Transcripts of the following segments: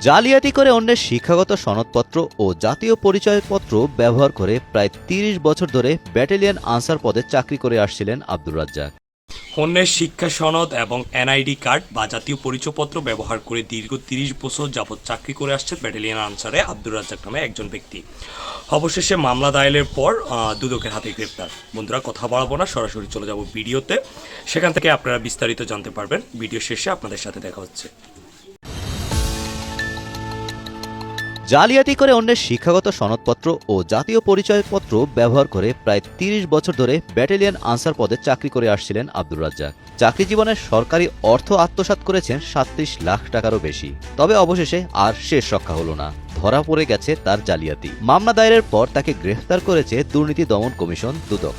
জালিয়াতি করে অন্যের শিক্ষাগত সনদপত্র ও জাতীয় পরিচয়পত্র ব্যবহার করে প্রায় ৩০ বছর ধরে ব্যাটালিয়ন আনসার পদে চাকরি করে আসছিলেন আব্দুর রাজ্জাক। অন্যের শিক্ষা সনদ এবং এনআইডি কার্ড বা জাতীয় পরিচয়পত্র ব্যবহার করে দীর্ঘ ৩০ বছর যাবৎ চাকরি করে আসছেন ব্যাটালিয়ন আনসারে আব্দুর রাজ্জাক নামে একজন ব্যক্তি। অবশেষে মামলা দায়েরের পর দুদকের হাতে গ্রেপ্তার। বন্ধুরা, কথা বাড়াবো না, সরাসরি চলে যাব ভিডিওতে। সেখান থেকে আপনারা বিস্তারিত জানতে পারবেন। ভিডিও শেষে আপনাদের সাথে দেখা হচ্ছে। জালিয়াতি করে অন্যের শিক্ষাগত সনদপত্র ও জাতীয় পরিচয়পত্র ব্যবহার করে প্রায় ৩০ বছর ধরে ব্যাটালিয়ন আনসার পদে চাকরি করে আসছিলেন আব্দুর রাজ্জাক। চাকরি জীবনে সরকারি অর্থ আত্মসাৎ করেছেন ৩৭ লাখ টাকারও বেশি। তবে অবশেষে আর শেষ রক্ষা হলো না, ধরা পড়ে গেছে তার জালিয়াতি। মামলা দায়েরের পর তাকে গ্রেফতার করেছে দুর্নীতি দমন কমিশন দুদক।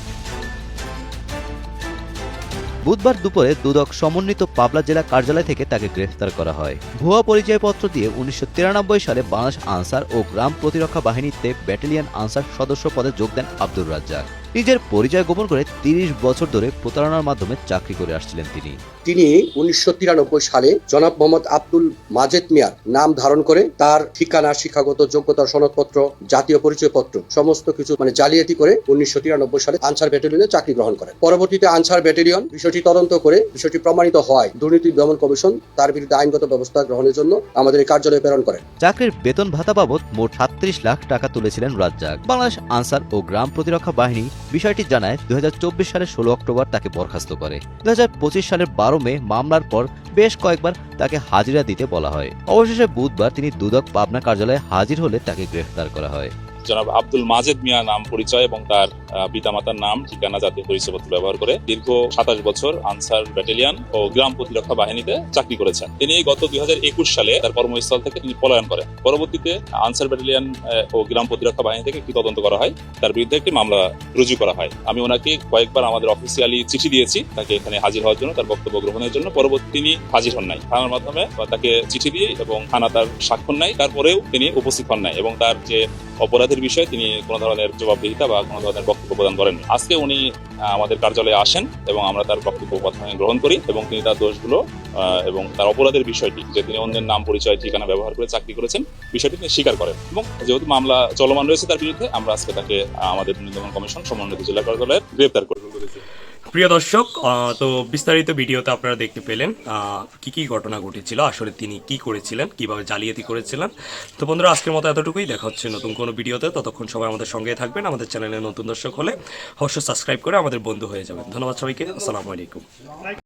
বুধবার দুপুরে দুদক সমন্বিত পাবনা জেলা কার্যালয় থেকে তাকে গ্রেফতার করা হয়। ভুয়া পরিচয়পত্র দিয়ে ১৯৯৩ সালে বাংলাদেশ আনসার ও গ্রাম প্রতিরক্ষা বাহিনীতে ব্যাটালিয়ন আনসার সদস্য পদে যোগ দেন আব্দুর রাজ্জাক। নিজের পরিচয় গোপন করে ৩০ বছর ধরে প্রতারণার মাধ্যমে চাকরি করে আসছিলেন তিনি। ১৯৯৩ সালে জনাব মোহাম্মদ আব্দুল মাজেদ মিয়ার নাম ধারণ করে তার ঠিকানা, শিক্ষাগত যোগ্যতার সনদপত্র, জাতীয় পরিচয়পত্র সমস্ত কিছু জালিয়াতি করে ১৯৯৩ সালে আনসার ব্যাটালিয়নে চাকরি গ্রহণ করেন। পরবর্তীতে আনসার ব্যাটালিয়ন বিষয়টি তদন্ত করে বিষয়টি প্রমাণিত হয়, দুর্নীতি দমন কমিশন তার বিরুদ্ধে আইনগত ব্যবস্থা গ্রহণের জন্য আমাদের এই কার্যালয়ে প্রেরণ করেন। চাকরির বেতন ভাতা বাবদ মোট ৩৭ লাখ টাকা তুলেছিলেন রাজ্জাক। বাংলাদেশ আনসার ও গ্রাম প্রতিরক্ষা বাহিনী বিষয়টি জানায় ২০২৪ সালের ১৬ অক্টোবর তাকে বরখাস্ত করে। ২০২৫ সালের ১২ মে মামলার পর বেশ কয়েকবার তাকে হাজিরা দিতে বলা হয়। অবশেষে বুধবার তিনি দুদক পাবনা কার্যালয়ে হাজির হলে তাকে গ্রেফতার করা হয়। জনাব আব্দুল মাজেদ মিয়া নাম, পরিচয় এবং তার পিতামাতার নাম, ঠিকানা, জাতীয় পরিচয়পত্র ব্যবহার করে দীর্ঘ ২৭ বছর আনসার ব্যাটালিয়ন ও গ্রাম প্রতিরক্ষা বাহিনীতে চাকরি করেছেন। তিনি গত ২০২১ সালে তার কর্মস্থল থেকে তিনি পলায়ন করেন। পরবর্তীতে আনসার ব্যাটালিয়ন ও গ্রাম প্রতিরক্ষা বাহিনী থেকে একটি তদন্ত করা হয়, তার বিরুদ্ধে একটি মামলা রুজু করা হয়। আমি ওনাকে কয়েকবার আমাদের অফিসিয়ালি চিঠি দিয়েছি তাকে এখানে হাজির হওয়ার জন্য, তার বক্তব্য গ্রহণের জন্য। পরবর্তী তিনি হাজির হন নাই। থানার মাধ্যমে তাকে চিঠি দিয়ে এবং থানা তার স্বাক্ষর নাই, তারপরেও তিনি উপস্থিত হন নাই এবং তার যে অপরাধের বিষয়ে তিনি কোনো ধরনের জবাবদিহিতা বা কোনো ধরনের বক্তব্য প্রদান করেননি। আজকে উনি আমাদের কার্যালয়ে আসেন এবং আমরা তার বক্তব্য প্রথমে গ্রহণ করি এবং তিনি তার দোষগুলো এবং তার অপরাধের বিষয়টি, যে তিনি অন্যের নাম, পরিচয়, ঠিকানা ব্যবহার করে চাকরি করেছেন, বিষয়টি তিনি স্বীকার করেন। এবং যেহেতু মামলা চলমান রয়েছে তার বিরুদ্ধে, আমরা আজকে তাকে আমাদের দুর্নীতি দমন কমিশন সমন্বিত জেলা কার্যালয়ে গ্রেফতার করেছি। প্রিয় দর্শক, তো বিস্তারিত ভিডিওতে আপনারা দেখতে পেলেন কি ঘটনা ঘটেছিল, আসলে তিনি কি করেছিলেন, কিভাবে জালিয়াতি করেছিলেন। তো বন্ধুরা, আজকের মতো এতটুকুই। দেখা হচ্ছে নতুন কোনো ভিডিওতে। ততক্ষণ সবাই আমাদের সঙ্গে থাকবেন। আমাদের চ্যানেলে নতুন দর্শক হলে অবশ্যই সাবস্ক্রাইব করে আমাদের বন্ধু হয়ে যাবেন। ধন্যবাদ সবাইকে। আসসালামু আলাইকুম।